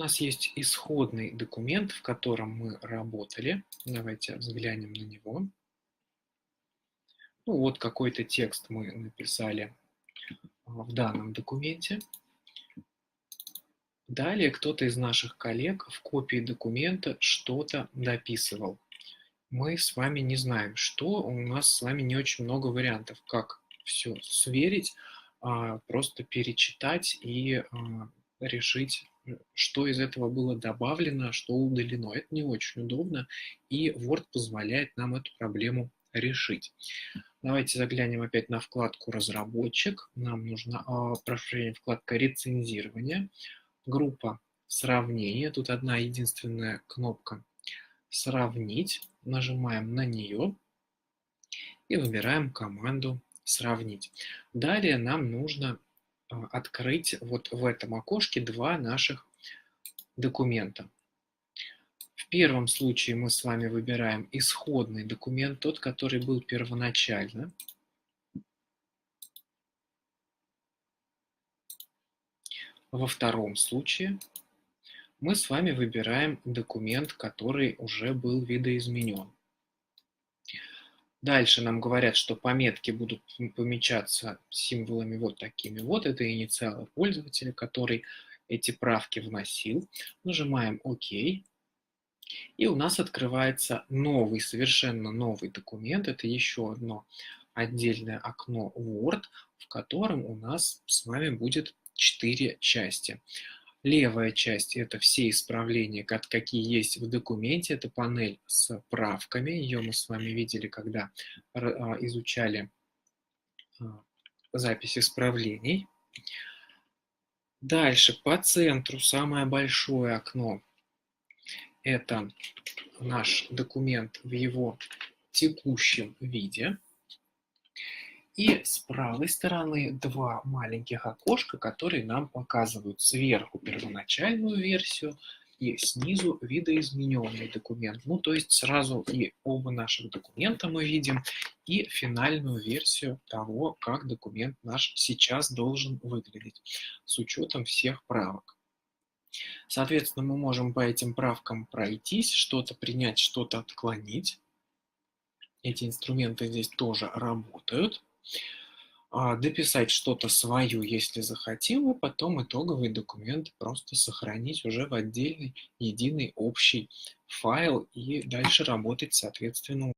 нас есть исходный документ, в котором мы работали. Давайте взглянем на него. Ну вот какой-то текст мы написали в данном документе. Далее кто-то из наших коллег в копии документа что-то дописывал. Мы с вами не знаем, что, у нас с вами не очень много вариантов, как все сверить, просто перечитать и решить, что из этого было добавлено, что удалено. Это не очень удобно, и Word позволяет нам эту проблему решить. Давайте заглянем опять на вкладку «Разработчик». Нам нужна, вкладка «Рецензирование», группа «Сравнение». Тут одна единственная кнопка «Сравнить». Нажимаем на нее и выбираем команду «Сравнить». Далее нам нужно открыть вот в этом окошке два наших документа. В первом случае мы с вами выбираем исходный документ, тот, который был первоначально. Во втором случае мы с вами выбираем документ, который уже был видоизменен. Дальше нам говорят, что пометки будут помечаться символами вот такими вот. Это инициалы пользователя, который эти правки вносил. Нажимаем ОК. И у нас открывается новый, совершенно новый документ. Это еще одно отдельное окно Word, в котором у нас с вами будет 4 части. Левая часть – это все исправления, какие есть в документе. Это панель с правками. Ее мы с вами видели, когда изучали запись исправлений. Дальше по центру самое большое окно – это наш документ в его текущем виде. И с правой стороны два маленьких окошка, которые нам показывают сверху первоначальную версию и снизу видоизмененный документ. Ну, то есть сразу и оба наших документа мы видим, и финальную версию того, как документ наш сейчас должен выглядеть, с учетом всех правок. Соответственно, мы можем по этим правкам пройтись, что-то принять, что-то отклонить. Эти инструменты здесь тоже работают. Дописать что-то свое, если захотим, и потом итоговый документ просто сохранить уже в отдельный единый общий файл и дальше работать, соответственно,